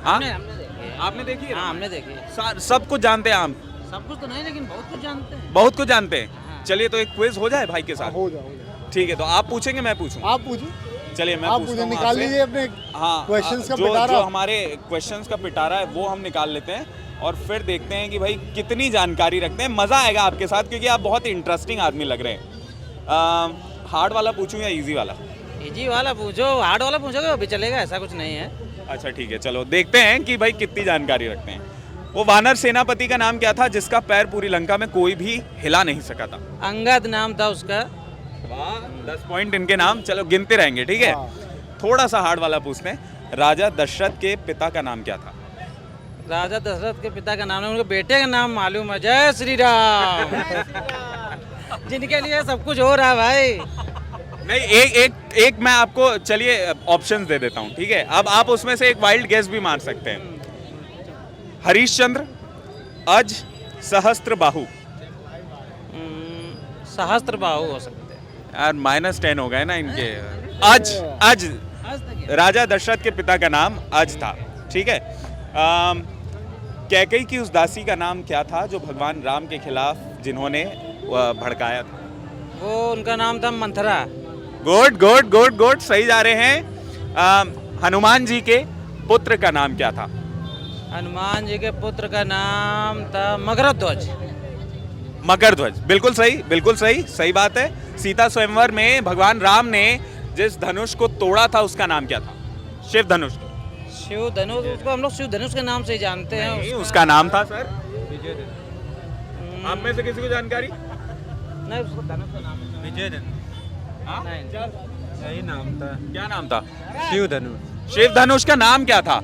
हाँ, हमने देखी है। आपने देखी है? हाँ हमने देखी है। सब कुछ जानते हैं आप? सब कुछ तो नहीं लेकिन बहुत कुछ जानते हैं। बहुत कुछ जानते हैं। चलिए, तो एक क्विज हो जाए भाई के साथ। हो जाओ। ठीक है, तो आप पूछेंगे मैं पूछूं? आप पूछिए, चलिए मैं आप पूछता पूछे, हूं निकाल आपसे। लीजिए अपने हाँ, क्वेश्चंस का जो पिटारा। हमारे क्वेश्चंस का पिटारा है वो हम निकाल लेते हैं और फिर देखते हैं कि भाई कितनी जानकारी रखते हैं। मज़ा आएगा आपके साथ, क्योंकि आप बहुत इंटरेस्टिंग आदमी लग रहे हैं। हार्ड वाला पूछूं या इजी वाला? इजी वाला पूछो, हार्ड वाला पूछोगे वो भी चलेगा, ऐसा कुछ नहीं है। अच्छा ठीक है, चलो देखते हैं कि भाई कितनी जानकारी रखते हैं। वो वानर सेनापति का नाम क्या था जिसका पैर पूरी लंका में कोई भी हिला नहीं सका था? अंगद नाम था उसका। वाह, 10 पॉइंट इनके नाम। चलो गिनते रहेंगे, ठीक है। थोड़ा सा हार्ड वाला पूछते हैं। राजा दशरथ के पिता का नाम क्या था? राजा दशरथ के पिता का नाम है, उनके बेटे का नाम मालूम है। जय श्री राम। जिनके लिए सब कुछ हो रहा है भाई। नहीं, एक मैं आपको, चलिए ऑप्शंस दे देता हूँ, ठीक है। अब आप उसमें से एक वाइल्ड गेस भी मार सकते हैं। हरिश्चंद्र, अज, सहस्त्र बाहु। सहस्त्र बाहु हो सकते हैं। यार -10 हो गए ना इनके। अज राजा दशरथ के पिता का नाम अज था, ठीक है। कैकई की उस दासी का नाम क्या था जो भगवान राम के खिलाफ जिन्होंने भड़काया था? वो उनका नाम था Manthara. Good good good good, सही जा रहे हैं। हनुमान जी के पुत्र का नाम क्या था? हनुमान जी के पुत्र का नाम था मगरध्वज। मकरध्वज, बिल्कुल सही, बिल्कुल सही, सही बात है। सीता स्वयंवर में भगवान राम ने जिस धनुष को तोड़ा था उसका नाम क्या था? शिव धनुष। शिव धनुष, उसको हम लोग शिव धनुष के नाम से ही जानते हैं। नहीं, उसका नाम था सर। आप में से किसी को जानकारी? नहीं, उसको धनुष का नाम है। विजय धनुष। नहीं, यही नाम था। क्या नाम था? शिव धनुष। शिव धनुष का नाम क्या था?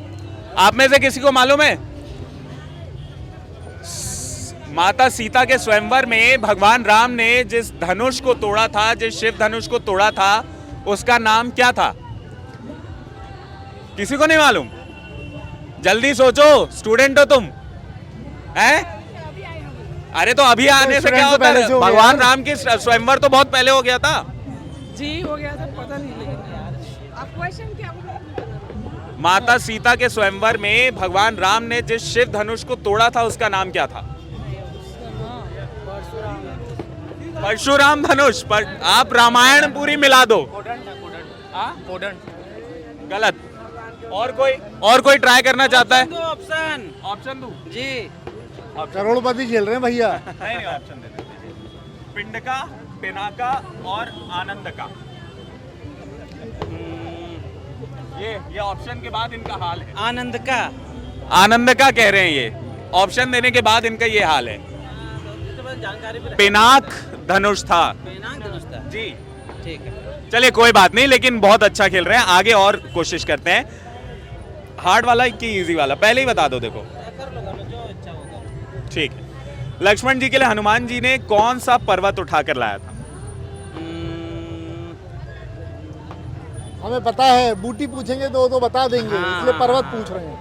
आप में से किसी को मालूम है? माता सीता के स्वयंवर में भगवान राम ने जिस धनुष को तोड़ा था, जिस शिव धनुष को तोड़ा था, उसका नाम क्या था? किसी को नहीं मालूम? जल्दी सोचो, स्टूडेंट हो तुम, हैं? अरे तो अभी आने से क्या होता है? भगवान राम की स्वयंवर तो बहुत पहले हो गया था जी, हो गया था, पता नहीं। लेकिन आप क्वेश्चन क्या बोल? माता सीता के स्वयंवर में भगवान राम ने जिस शिव धनुष को तोड़ा था उसका नाम क्या था? परशुराम धनुष। पर आप रामायण पूरी मिला दो। गलत। और कोई ट्राई करना चाहता है? ऑप्शन दूं? जी। करोड़पति खेल रहे हैं भैया। नहीं, ऑप्शन दे देते। पिंडका, पिनाका और आनंद का। ये ऑप्शन के बाद इनका हाल है। आनंद का। आनंद का कह रहे हैं ये। ऑप्शन देने के बाद इनका ये हाल है। जानकारी पिनाक धनुष था। धनुष था जी, ठीक है। चलिए कोई बात नहीं, लेकिन बहुत अच्छा खेल रहे हैं। आगे और कोशिश करते हैं। हार्ड वाला कि इजी वाला? पहले ही बता दो, देखो। ठीक है। लक्ष्मण जी के लिए हनुमान जी ने कौन सा पर्वत उठाकर लाया था? हमें पता है, बूटी पूछेंगे तो बता देंगे, इसलिए पर्वत पूछ रहे हैं।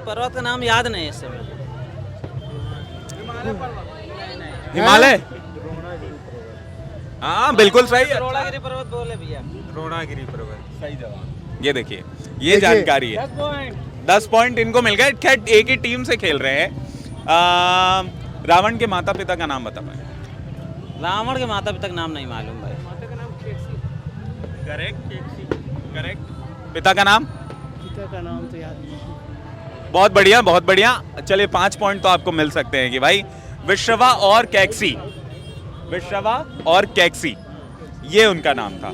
पर्वत का नाम याद नहीं है इस समय। हिमालय। हाँ बिल्कुल सही है। द्रोणागिरी पर्वत बोले भैया। द्रोणागिरी पर्वत। सही जवाब। ये देखिए, ये जानकारी है। 10 पॉइंट इनको मिल गए। खैर एक ही टीम से खेल रहे हैं। रावण के माता पिता का नाम बता पाए? रावण के माता पिता का नाम नहीं मालूम भाई। करेक्ट। पिता का नाम? पिता का नाम तो याद नहीं। बहुत बढ़िया, बहुत बढ़िया। चलिए 5 पॉइंट तो आपको मिल सकते हैं कि भाई विश्रवा और कैक्सी, विश्रवा और कैक्सी, ये उनका नाम था।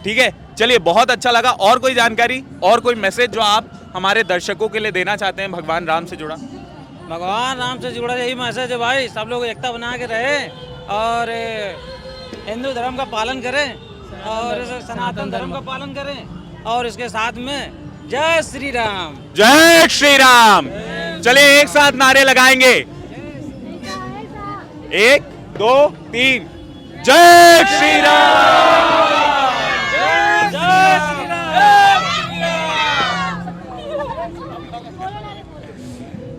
ठीक है, चलिए बहुत अच्छा लगा। और कोई जानकारी और कोई मैसेज जो आप हमारे दर्शकों के लिए देना चाहते हैं भगवान राम से जुड़ा? भगवान राम से जुड़ा यही मैसेज है भाई, सब लोग एकता बना के रहे और हिंदू धर्म का पालन करें और सनातन धर्म का पालन करें और इसके साथ में जय श्री राम। जय श्री राम। चलिए एक साथ नारे लगाएंगे, 1 2 3। जय श्री राम।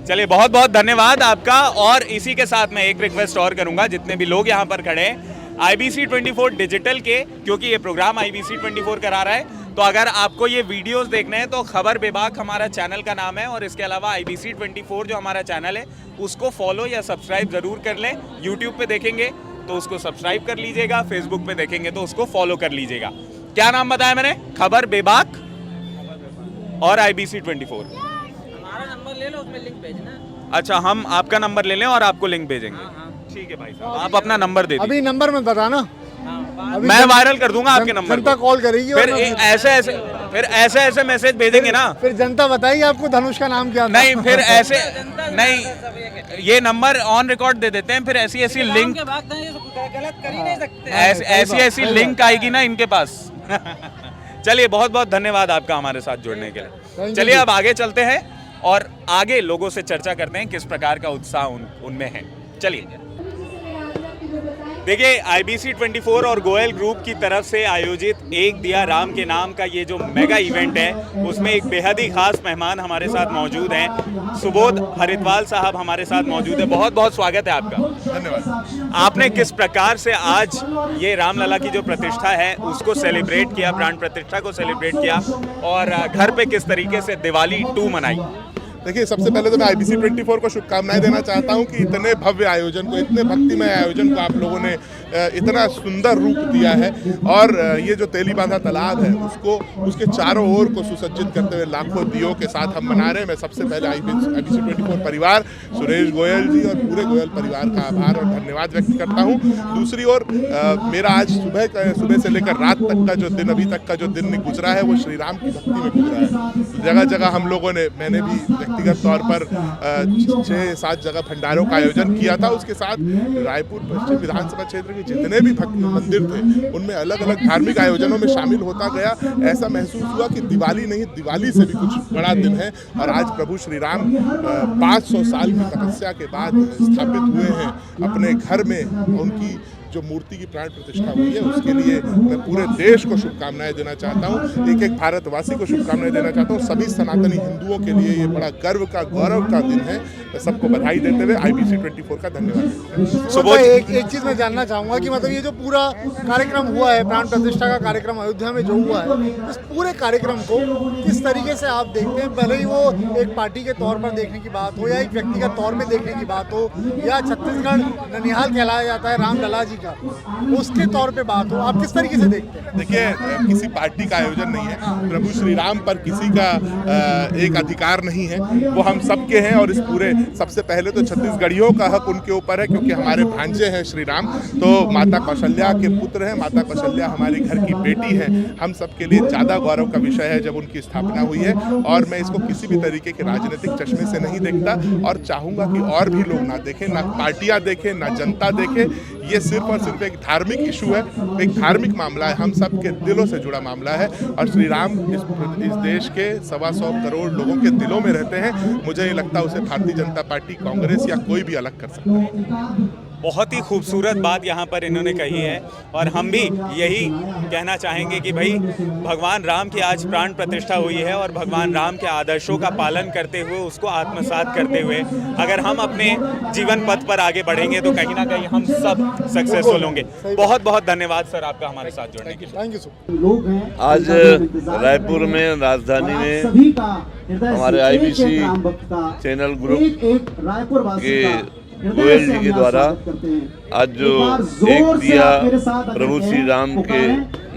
चलिए बहुत बहुत धन्यवाद आपका। और इसी के साथ मैं एक रिक्वेस्ट और करूंगा, जितने भी लोग यहाँ पर खड़े हैं IBC 24 डिजिटल के, क्योंकि ये प्रोग्राम IBC 24 करा रहा है, तो अगर आपको ये वीडियोस देखने हैं तो खबर बेबाक हमारा चैनल का नाम है, और इसके अलावा IBC 24 जो हमारा चैनल है उसको फॉलो या सब्सक्राइब जरूर कर लें। यूट्यूब पे देखेंगे तो उसको सब्सक्राइब कर लीजिएगा, फेसबुक पे देखेंगे तो उसको फॉलो कर लीजिएगा। क्या नाम बताया मैंने? खबर बेबाक और IBC 24। हमारा नंबर ले लो, उसमें लिंक भेजना। अच्छा, हम आपका नंबर ले लें और आपको लिंक भेजेंगे। ठीक है भाई साहब, आप अपना नंबर दे दीजिए। अभी नंबर में बताना, मैं वायरल कर दूंगा आपके नंबर जनता कॉल करेगी। फिर ऐसे मैसेज भेजेंगे ना, फिर जनता बताएगी आपको धनुष का नाम क्या था। नहीं, फिर ऐसे नहीं, ये नंबर ऑन रिकॉर्ड दे देते हैं, फिर ऐसी लिंक गलत कर ही नहीं सकते। ऐसी लिंक आएगी ना इनके पास। चलिए बहुत बहुत धन्यवाद आपका हमारे साथ जुड़ने के लिए। चलिए अब आगे चलते हैं और आगे लोगों से चर्चा करते हैं किस प्रकार का उत्साह उनमें है। चलिए देखिए, IBC 24 और गोयल ग्रुप की तरफ से आयोजित एक दिया राम के नाम का ये जो मेगा इवेंट है, उसमें एक बेहद ही खास मेहमान हमारे साथ मौजूद हैं। सुबोध हरिद्वाल साहब हमारे साथ मौजूद है। बहुत बहुत स्वागत है आपका। धन्यवाद। आपने किस प्रकार से आज ये रामलला की जो प्रतिष्ठा है उसको सेलिब्रेट किया, प्राण प्रतिष्ठा को सेलिब्रेट किया, और घर पे किस तरीके से दिवाली 2 मनाई? देखिए, सबसे पहले तो मैं IBC 24 को शुभकामनाएं देना चाहता हूं कि इतने भव्य आयोजन को, इतने भक्तिमय आयोजन को आप लोगों ने इतना सुंदर रूप दिया है। और ये जो तेली बांधा तालाब है उसको, उसके चारों ओर को सुसज्जित करते हुए लाखों दियों के साथ हम मना रहे हैं। मैं सबसे पहले IBC 24 परिवार, सुरेश गोयल जी और पूरे गोयल परिवार का आभार और धन्यवाद व्यक्त करता हूँ। दूसरी ओर मेरा आज सुबह से लेकर रात तक का जो दिन, अभी तक का जो दिन गुजरा है, वो श्री राम की भक्ति में गुजरा है। जगह जगह हम लोगों ने, मैंने भी व्यक्तिगत तौर पर 6-7 जगह भंडारों का आयोजन किया था। उसके साथ रायपुर पश्चिम विधानसभा क्षेत्र के जितने भी भक्त मंदिर थे उनमें अलग अलग धार्मिक आयोजनों में शामिल होता गया। ऐसा महसूस हुआ कि दिवाली नहीं, दिवाली से भी कुछ बड़ा दिन है। और आज प्रभु श्री राम 500 साल की तपस्या के बाद स्थापित हुए हैं अपने घर में। उनकी जो मूर्ति की प्राण प्रतिष्ठा हुई है उसके लिए मैं पूरे देश को शुभकामनाएं देना चाहता हूं, एक एक भारतवासी को शुभकामनाएं देना चाहता हूं। सभी सनातनी हिंदुओं के लिए ये बड़ा गर्व का, गौरव का दिन है। मैं सबको बधाई देते हुए IBC 24 का धन्यवाद। सुबोध, एक चीज़ मैं जानना चाहूँगा कि मतलब ये जो पूरा कार्यक्रम हुआ है, प्राण प्रतिष्ठा का कार्यक्रम अयोध्या में जो हुआ है, इस पूरे कार्यक्रम को किस तरीके से आप देखते हैं? भले ही वो एक पार्टी के तौर पर देखने की बात हो या एक व्यक्तिगत तौर में देखने की बात हो, या छत्तीसगढ़ ननिहाल कहलाया जाता है रामलला जी का, उसके तौर पे बात हो, आप किस तरीके से देखते हैं? देखिए, किसी पार्टी का आयोजन नहीं है। प्रभु श्री राम पर किसी का एक अधिकार नहीं है, वो हम सबके हैं। और इस पूरे, सबसे पहले तो छत्तीसगढ़ियों का हक उनके ऊपर है, क्योंकि हमारे भांजे हैं श्री राम, तो माता कौशल्या के पुत्र हैं। माता कौशल्या हमारे घर की बेटी है। हम सबके लिए ज़्यादा गौरव का विषय है जब उनकी स्थापना हुई है। और मैं इसको किसी भी तरीके के राजनीतिक चश्मे से नहीं देखता, और चाहूँगा कि और भी लोग ना देखें, ना पार्टियाँ देखें, ना जनता देखे। ये सिर्फ और सिर्फ एक धार्मिक इशू है, एक धार्मिक मामला है, हम सब के दिलों से जुड़ा मामला है। और श्री राम इस देश के 125 करोड़ लोगों के दिलों में रहते हैं। मुझे नहीं लगता उसे भारतीय जनता पार्टी, कांग्रेस या कोई भी अलग कर सकता है। बहुत ही खूबसूरत बात यहाँ पर इन्होंने कही है और हम भी यही कहना चाहेंगे कि भाई भगवान राम की आज प्राण प्रतिष्ठा हुई है और भगवान राम के आदर्शों का पालन करते हुए, उसको आत्मसात करते हुए अगर हम अपने जीवन पथ पर आगे बढ़ेंगे तो कहीं ना कहीं हम सब सक्सेसफुल होंगे। बहुत बहुत धन्यवाद सर आपका हमारे साथ जुड़ने के लिए। Thank you sir. आज रायपुर में राजधानी में हमारे IBC चैनल ग्रुप के गोयल जी के द्वारा आज जो एक दिया प्रभु श्री राम के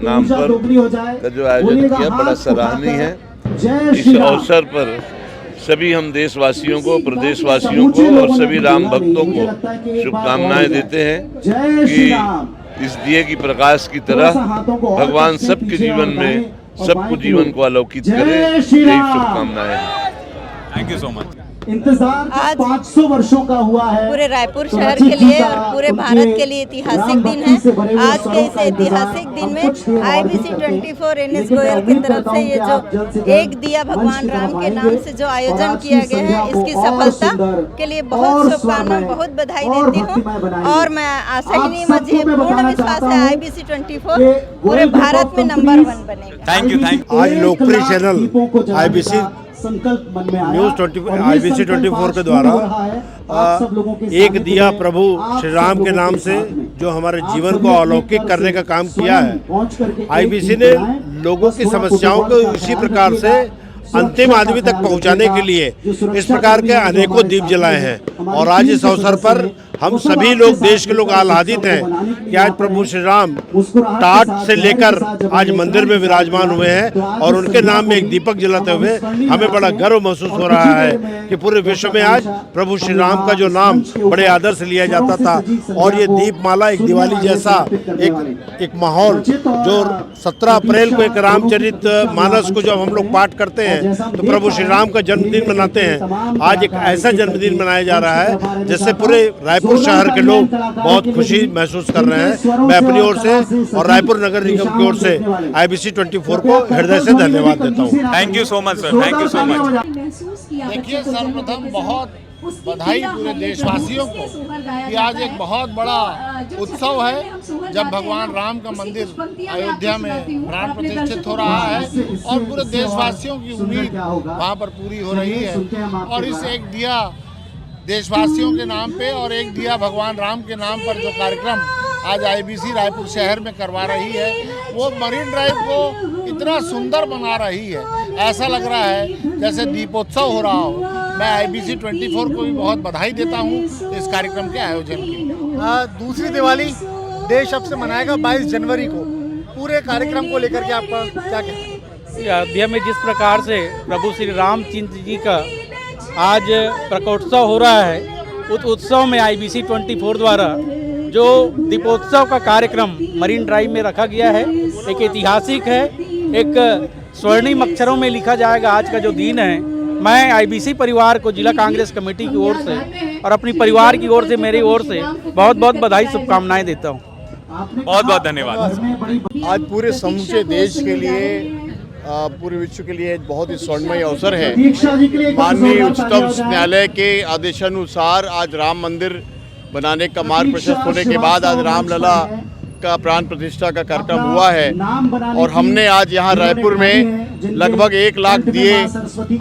नाम पर का जो आयोजन किया बड़ा सराहनीय है। इस अवसर पर सभी हम देशवासियों को, प्रदेशवासियों को और सभी राम भक्तों को शुभकामनाएं देते हैं कि इस दिए की प्रकाश की तरह भगवान सबके जीवन में सबको जीवन को आलोकित करे। यही शुभकामनाएं। Thank you so much. इंतजार आज 500 वर्षों का हुआ है। पूरे रायपुर शहर के लिए और पूरे भारत के लिए ऐतिहासिक दिन है। आज के इस ऐतिहासिक दिन में IBC 24 NS गोयल की तरफ से ये जो एक दिया भगवान राम के नाम से जो आयोजन किया गया है, इसकी सफलता के लिए बहुत शुभकामनाएं, बहुत बधाई देती हूँ। और मैं आशा ही नहीं, मुझे पूर्ण विश्वास है IBC 24 पूरे भारत में नंबर 1 बनेगा। Thank you. आज लोकप्रिय चैनल IBC न्यूज़ 24 IBC 24 के द्वारा एक दिया प्रभु श्री राम के नाम से जो हमारे जीवन को अलौकिक करने का काम किया है। IBC ने लोगों की समस्याओं को इसी प्रकार से अंतिम आदमी तक पहुंचाने के लिए इस प्रकार के अनेकों दीप जलाए हैं। और आज इस अवसर पर हम सभी लोग, देश के लोग आह्लादित हैं कि आज प्रभु श्री राम टाट से लेकर आज मंदिर में विराजमान हुए हैं और उनके नाम में एक दीपक जलाते हुए हमें बड़ा गर्व महसूस हो रहा है कि पूरे विश्व में आज प्रभु श्री राम का जो नाम बड़े आदर से लिया जाता था और ये दीपमाला एक दिवाली जैसा एक माहौल जो 17 अप्रैल को एक रामचरित मानस को जब हम लोग पाठ करते हैं तो प्रभु श्री राम का जन्मदिन मनाते हैं। आज एक ऐसा जन्मदिन मनाया जा रहा है जिससे पूरे रायपुर शहर के लोग बहुत खुशी महसूस कर रहे हैं। मैं अपनी ओर से और रायपुर नगर निगम की ओर से IBC 24 को हृदय से धन्यवाद देता हूँ। Thank you so much sir. Thank you so much. देखिए, सर्वप्रथम बहुत बधाई पूरे देशवासियों को कि आज एक बहुत बड़ा उत्सव है जब भगवान राम का मंदिर अयोध्या में प्राण प्रतिष्ठित हो रहा है और पूरे देशवासियों की उम्मीद वहाँ पर पूरी हो रही है। और इस एक दिया देशवासियों के नाम पे और एक दिया भगवान राम के नाम पर जो कार्यक्रम आज IBC रायपुर शहर में करवा रही है वो मरीन ड्राइव को इतना सुंदर बना रही है, ऐसा लग रहा है जैसे दीपोत्सव हो रहा हो। मैं IBC 24 को भी बहुत बधाई देता हूँ इस कार्यक्रम के आयोजन की। दूसरी दिवाली देश अब से मनाएगा 22 जनवरी को। पूरे कार्यक्रम को लेकर के आपका क्या कहना है? अयोध्या में जिस प्रकार से प्रभु श्री रामचंद्र जी का आज प्रकोत्सव हो रहा है, उस उत्सव में IBC 24 द्वारा जो दीपोत्सव का कार्यक्रम मरीन ड्राइव में रखा गया है एक ऐतिहासिक है, एक स्वर्णिम अक्षरों में लिखा जाएगा आज का जो दिन है। मैं IBC परिवार को जिला कांग्रेस कमेटी की ओर से और अपनी परिवार की ओर से, मेरी ओर से बहुत बहुत बधाई, शुभकामनाएं देता हूँ। बहुत बहुत धन्यवाद। आज पूरे समूचे देश के लिए, पूरे विश्व के लिए बहुत ही स्वर्णमय अवसर है। माननीय उच्चतम न्यायालय के आदेशानुसार आज राम मंदिर बनाने का मार्ग प्रशस्त होने के बाद आज रामलला का प्राण प्रतिष्ठा का कार्यक्रम हुआ है और हमने आज यहाँ रायपुर में लगभग 1 लाख दिए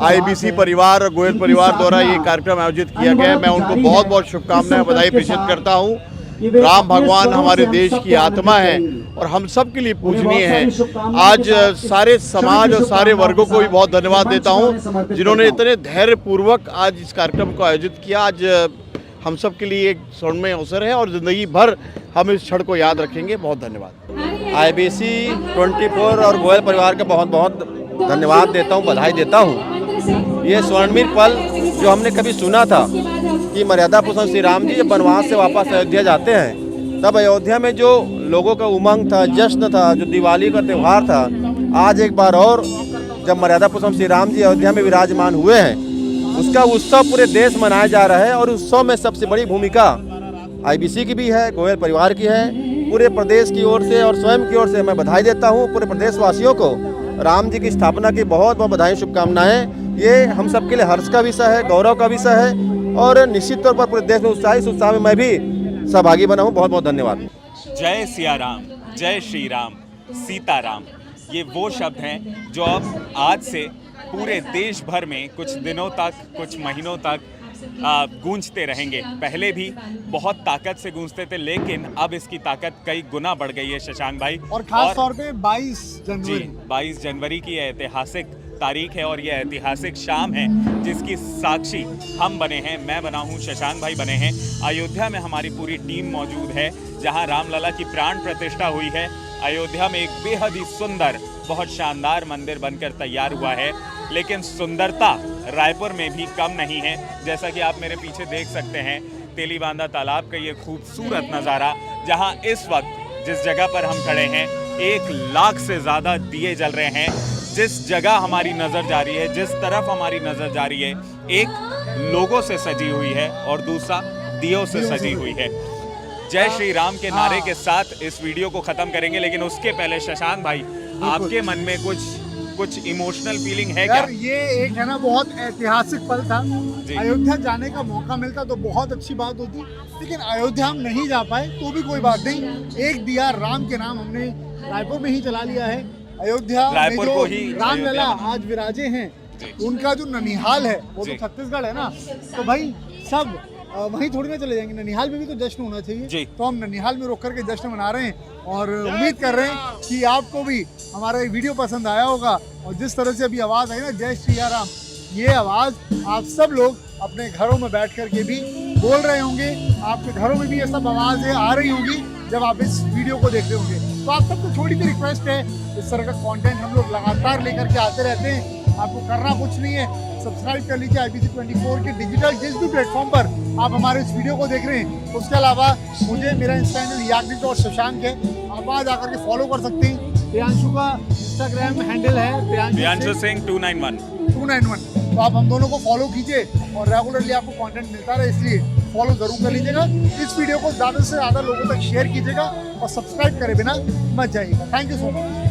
IBC परिवार और गोयल परिवार द्वारा ये कार्यक्रम आयोजित किया गया है। मैं उनको बहुत बहुत शुभकामनाएं, बधाई प्रेषित करता हूँ। राम भगवान हमारे देश की आत्मा है और हम सब के लिए पूजनीय है। आज सारे समाज और सारे वर्गों को भी बहुत धन्यवाद देता हूँ जिन्होंने इतने धैर्य पूर्वक आज इस कार्यक्रम को आयोजित किया। आज हम सब के लिए एक स्वर्णमय अवसर है और ज़िंदगी भर हम इस क्षण को याद रखेंगे। बहुत धन्यवाद। IBC 24 और गोयल परिवार का बहुत बहुत धन्यवाद देता हूँ, बधाई देता हूँ। ये स्वर्णिम पल जो हमने कभी सुना था कि मर्यादा पुरुषोत्तम श्री राम जी जब वनवास से वापस अयोध्या जाते हैं, तब अयोध्या में जो लोगों का उमंग था, जश्न था, जो दिवाली का त्यौहार था, आज एक बार और जब मर्यादा पुरुषोत्तम श्री राम जी अयोध्या में विराजमान हुए हैं, उसका उत्सव पूरे देश मनाया जा रहा है। और उत्सव में सबसे बड़ी भूमिका IBC की भी है, गोयल परिवार की है। पूरे प्रदेश की ओर से और स्वयं की ओर से मैं बधाई देता हूँ पूरे प्रदेशवासियों को। राम जी की स्थापना की बहुत बहुत बधाई, शुभकामनाएं। ये हम सब के लिए हर्ष का विषय है, गौरव का विषय है और निश्चित तौर पर पूरे देश में उत्साह में मैं भी सहभागी बना हूँ। बहुत बहुत धन्यवाद। जय सिया राम, जय श्री राम, सीताराम, ये वो शब्द हैं जो अब आज से पूरे देश भर में कुछ दिनों तक, कुछ महीनों तक गूंजते रहेंगे। पहले भी बहुत ताकत से गूंजते थे, लेकिन अब इसकी ताकत कई गुना बढ़ गई है शशांक भाई। और खास तौर पे 22 जनवरी, 22 जनवरी की ऐतिहासिक तारीख है और ये ऐतिहासिक शाम है जिसकी साक्षी हम बने हैं। मैं बना हूँ, शशांक भाई बने हैं। अयोध्या में हमारी पूरी टीम मौजूद है, जहाँ रामलला की प्राण प्रतिष्ठा हुई है। अयोध्या में एक बेहद ही सुंदर, बहुत शानदार मंदिर बनकर तैयार हुआ है, लेकिन सुंदरता रायपुर में भी कम नहीं है। जैसा कि आप मेरे पीछे देख सकते हैं, तेलीबांधा तालाब का ये खूबसूरत नज़ारा, जहां इस वक्त जिस जगह पर हम खड़े हैं 1 लाख से ज़्यादा दिए जल रहे हैं। जिस जगह हमारी नज़र जा रही है, जिस तरफ हमारी नज़र जा रही है, एक लोगों से सजी हुई है और दूसरा दियों से सजी हुई है। जय श्री राम के नारे के साथ इस वीडियो को ख़त्म करेंगे, लेकिन उसके पहले शशांक भाई, आपके मन में कुछ इमोशनल फीलिंग है क्या? यार ये एक है ना बहुत ऐतिहासिक पल था। अयोध्या जाने का मौका मिलता तो बहुत अच्छी बात होती, लेकिन अयोध्या हम नहीं जा पाए तो भी कोई बात नहीं। एक दिया राम के नाम हमने रायपुर में ही जला लिया है। अयोध्या में जो रामलला आज विराजे हैं, उनका जो ननिहाल है वो तो छत्तीसगढ़ है ना, तो भाई सब वहीं थोड़ी ना चले जाएंगे, ननिहाल में भी तो जश्न होना चाहिए। तो हम ननिहाल में रुक करके जश्न मना रहे हैं और उम्मीद कर रहे हैं कि आपको भी हमारा ये वीडियो पसंद आया होगा। और जिस तरह से अभी आवाज़ आई ना, जय श्री राम, ये आवाज़ आप सब लोग अपने घरों में बैठ कर के भी बोल रहे होंगे। आपके घरों में भी ये सब आवाज़ें आ रही होंगी जब आप इस वीडियो को देख रहे होंगे। तो आप सबको छोटी सी रिक्वेस्ट है, इस तरह का कंटेंट हम लोग लगातार लेकर के आते रहते हैं। आपको करना कुछ नहीं है, सब्सक्राइब कर लीजिए IBC 24 के डिजिटल जिस भी प्लेटफॉर्म पर आप हमारे इस वीडियो को देख रहे हैं। उसके अलावा मुझे मेरा इंस्टा हैंडल याग्निक और शशांक है, आप वहाँ जाकर के फॉलो कर सकते हैं। प्रियांशु का इंस्टाग्राम हैंडल है प्रियांशु सिंह 291। तो आप हम दोनों को फॉलो कीजिए और रेगुलरली आपको कंटेंट मिलता रहे, इसलिए फॉलो जरूर कर लीजिएगा। इस वीडियो को ज़्यादा से ज़्यादा लोगों तक शेयर कीजिएगा और सब्सक्राइब करे बिना मत जाइएगा। Thank you so much.